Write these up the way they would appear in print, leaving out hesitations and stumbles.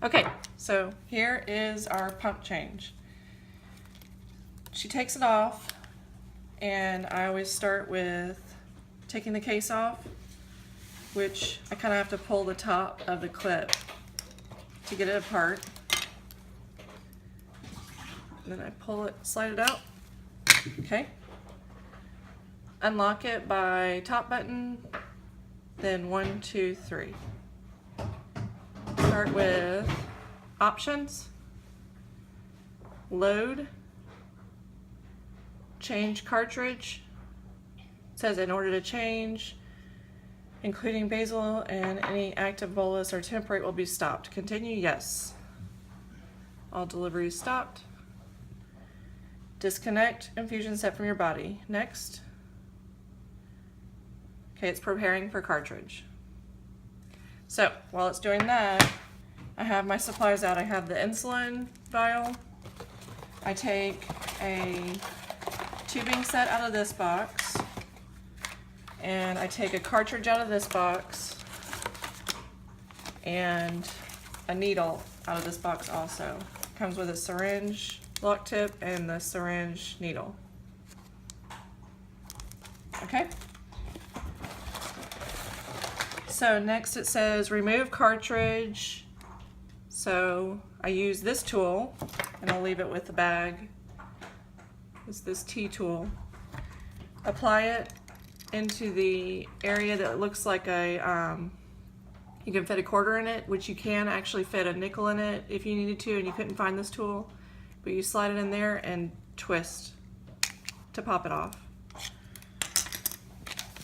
Okay, so here is our pump change. She takes it off, and I always start with taking the case off, which I kind of have to pull the top of the clip to get it apart. And then I pull it, slide it out. Okay. Unlock it by top button, then 1, 2, 3. Start with options, load, change cartridge. It says in order to change, including basal and any active bolus or temporary will be stopped. Continue, yes. All deliveries stopped. Disconnect infusion set from your body. Next. Okay, it's preparing for cartridge. So while it's doing that, I have my supplies out. I have the insulin vial. I take a tubing set out of this box, and I take a cartridge out of this box, and a needle out of this box also. It comes with a syringe lock tip and the syringe needle. Okay. So next it says remove cartridge. So I use this tool, and I'll leave it with the bag. It's this T tool. Apply it into the area that looks like a, you can fit a quarter in it, which you can actually fit a nickel in it if you needed to and you couldn't find this tool. But you slide it in there and twist to pop it off.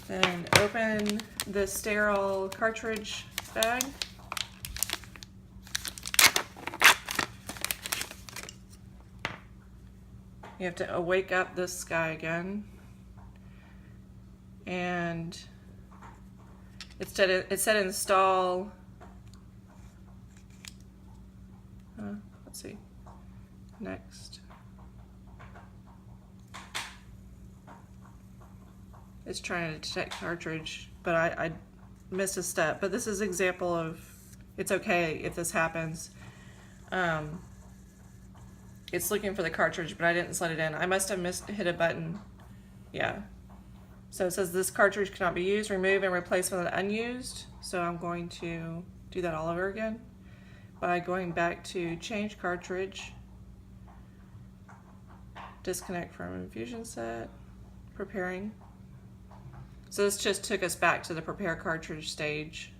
Then open the sterile cartridge bag. You have to wake up this guy again. And it said install, let's see, next. It's trying to detect cartridge, but I missed a step. But this is an example of, it's okay if this happens. It's looking for the cartridge, but I didn't slide it in. I must have hit a button. Yeah. So it says this cartridge cannot be used. Remove and replace with an unused. So I'm going to do that all over again by going back to change cartridge, disconnect from infusion set, preparing. So this just took us back to the prepare cartridge stage.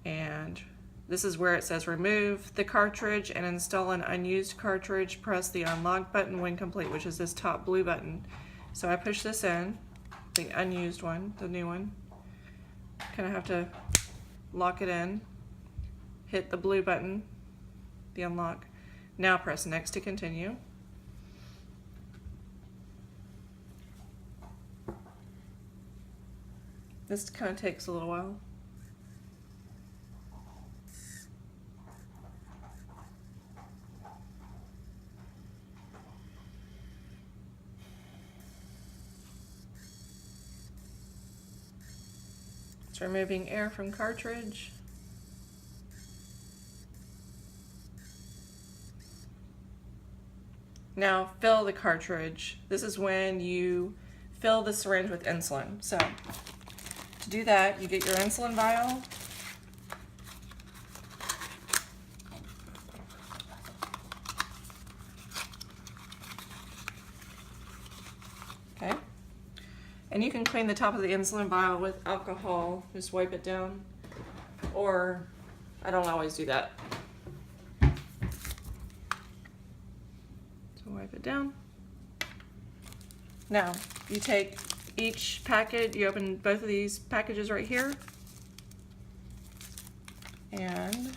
And this is where it says remove the cartridge and install an unused cartridge. Press the unlock button when complete, which is this top blue button. So I push this in, the unused one, the new one. Kind of have to lock it in, hit the blue button, the unlock. Now press next to continue. This kind of takes a little while. It's removing air from cartridge. Now fill the cartridge. This is when you fill the syringe with insulin. So to do that, you get your insulin vial. Okay. And you can clean the top of the insulin vial with alcohol. Just wipe it down. Or I don't always do that. So wipe it down. Now you take each package, you open both of these packages right here, and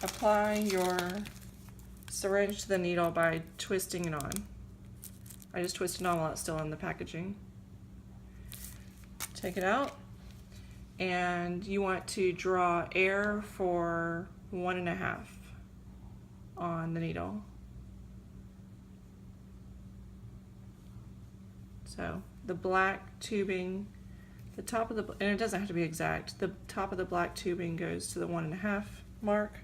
apply your syringe to the needle by twisting it on. I just twist it on while it's still in the packaging. Take it out, and you want to draw air for 1.5 on the needle. So the black tubing the top of the, and it doesn't have to be exact, the top of the black tubing goes to the 1.5 mark,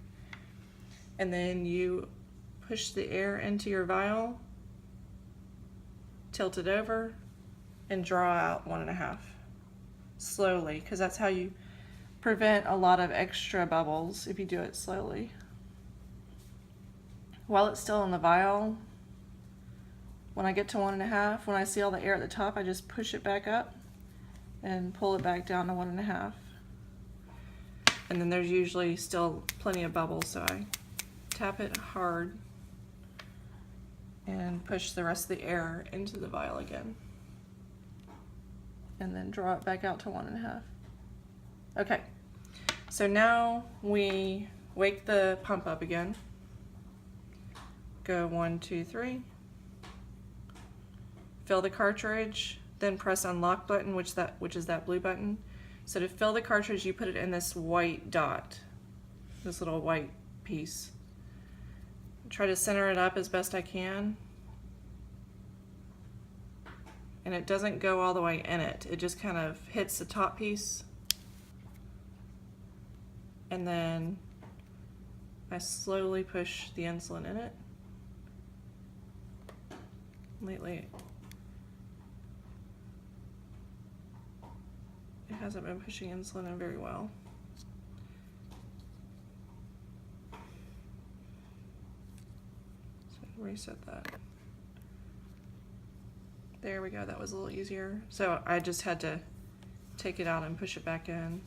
and then you push the air into your vial, tilt it over, and draw out 1.5 slowly, because that's how you prevent a lot of extra bubbles if you do it slowly. While it's still in the vial, when I get to 1.5, when I see all the air at the top, I just push it back up and pull it back down to 1.5. And then there's usually still plenty of bubbles, so I tap it hard and push the rest of the air into the vial again. And then draw it back out to 1.5. Okay, so now we wake the pump up again. Go 1, 2, 3. Fill the cartridge, then press unlock button, which is that blue button. So to fill the cartridge, you put it in this white dot, this little white piece. Try to center it up as best I can. And it doesn't go all the way in it. It just kind of hits the top piece. And then I slowly push the insulin in it. Lately, it hasn't been pushing insulin in very well. So reset that. There we go, that was a little easier. So I just had to take it out and push it back in.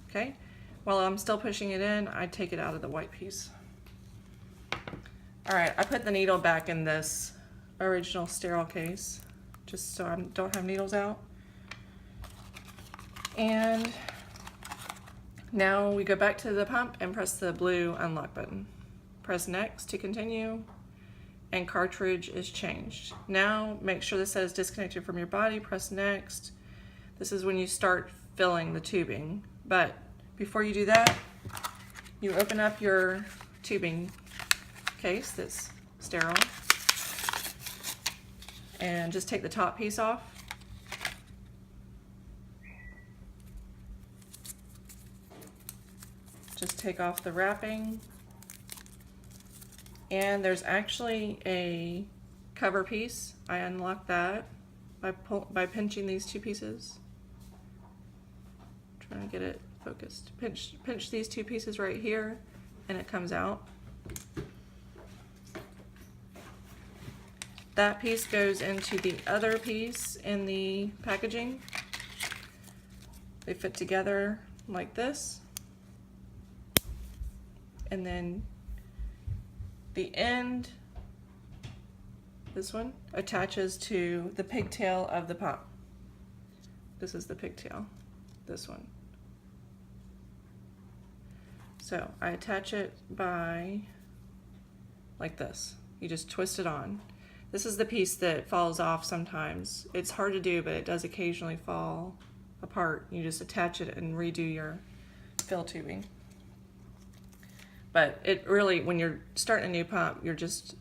Okay, while I'm still pushing it in, I take it out of the white piece. All right, I put the needle back in this original sterile case, just so I don't have needles out. And now we go back to the pump and press the blue unlock button. Press next to continue, and cartridge is changed. Now make sure this says disconnected from your body, press next. This is when you start filling the tubing. But before you do that, you open up your tubing case that's sterile and just take the top piece off. Just take off the wrapping. And there's actually a cover piece. I unlock that by pinching these two pieces. Trying to get it focused. Pinch these two pieces right here, and it comes out. That piece goes into the other piece in the packaging. They fit together like this. And then the end, this one, attaches to the pigtail of the pump. This is the pigtail, this one. So I attach it by, like this. You just twist it on. This is the piece that falls off sometimes. It's hard to do, but it does occasionally fall apart. You just attach it and redo your fill tubing. But it really, when you're starting a new pump, you're just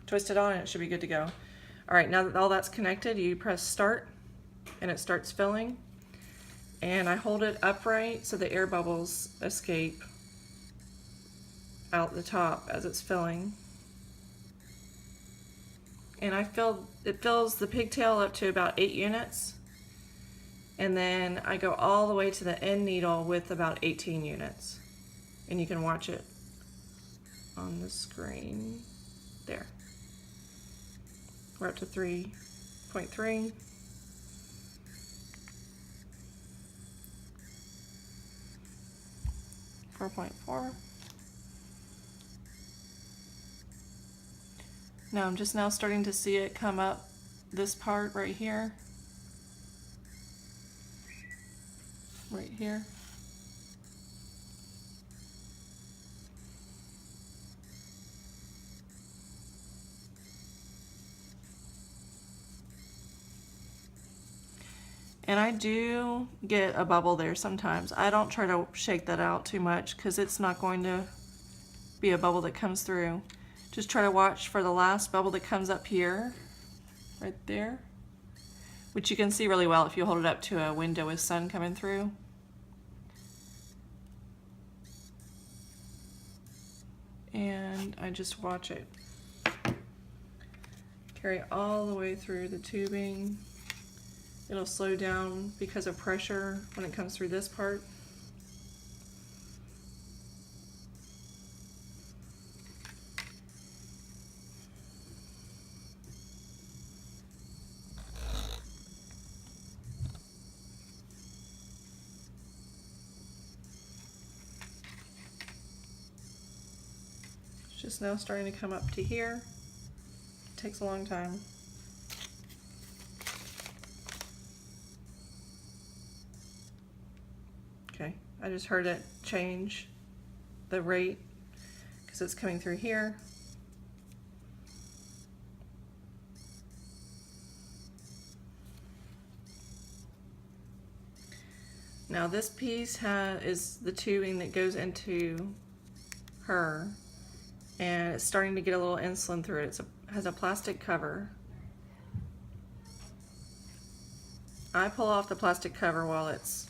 twist it on and it should be good to go. All right, now that all that's connected, you press start and it starts filling. And I hold it upright so the air bubbles escape out the top as it's filling. And it fills the pigtail up to about 8 units. And then I go all the way to the end needle with about 18 units. And you can watch it on the screen there. We're up to 3.3. .4. Now I'm just now starting to see it come up this part right here. Right here. And I do get a bubble there sometimes. I don't try to shake that out too much because it's not going to be a bubble that comes through. Just try to watch for the last bubble that comes up here, right there. which you can see really well if you hold it up to a window with sun coming through. And I just watch it carry all the way through the tubing. It'll slow down because of pressure when it comes through this part. It's just now starting to come up to here. It takes a long time. Okay, I just heard it change the rate because it's coming through here. Now this piece is the tubing that goes into her, and it's starting to get a little insulin through it. It has a plastic cover. I pull off the plastic cover while it's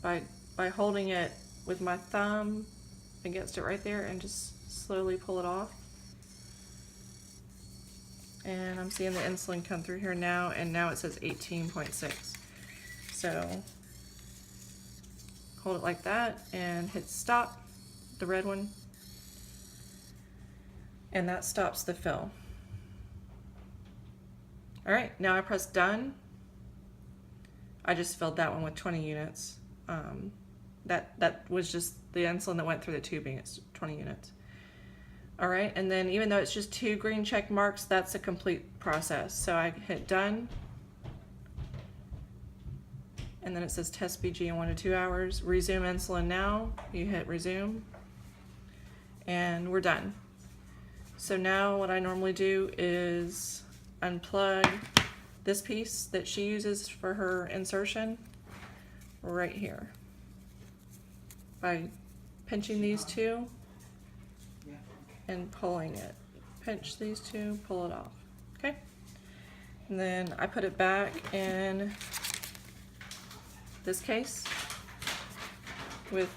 by holding it with my thumb against it right there and just slowly pull it off. And I'm seeing the insulin come through here now, and now it says 18.6. So hold it like that and hit stop, the red one, and that stops the fill. All right, now I press done. I just filled that one with 20 units. That was just the insulin that went through the tubing. It's 20 units. All right, and then even though it's just 2 green check marks, that's a complete process. So I hit done, and then it says test BG in 1 to 2 hours. Resume insulin now. You hit resume, and we're done. So now what I normally do is unplug this piece that she uses for her insertion right here by pinching these two and pulling it. Pinch these two, pull it off. Okay? And then I put it back in this case with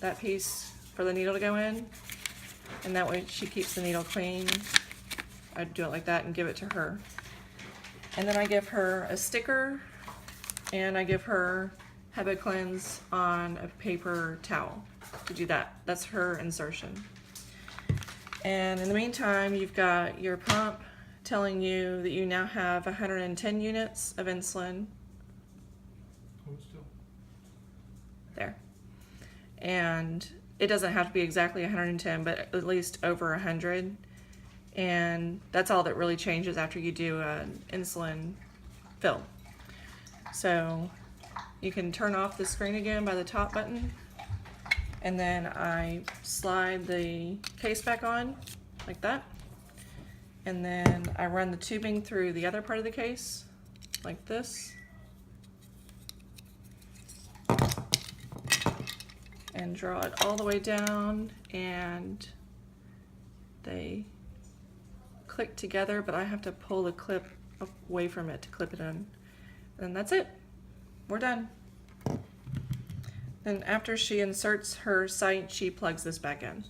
that piece for the needle to go in, and that way she keeps the needle clean. I do it like that and give it to her. And then I give her a sticker, and I give her Heba Cleanse on a paper towel to do that. That's her insertion. And in the meantime, you've got your pump telling you that you now have 110 units of insulin. There. And it doesn't have to be exactly 110, but at least over 100. And that's all that really changes after you do an insulin fill. So you can turn off the screen again by the top button, and then I slide the case back on like that, and then I run the tubing through the other part of the case like this, and draw it all the way down, and they click together, but I have to pull the clip away from it to clip it in. And that's it. We're done. Then after she inserts her site, she plugs this back in.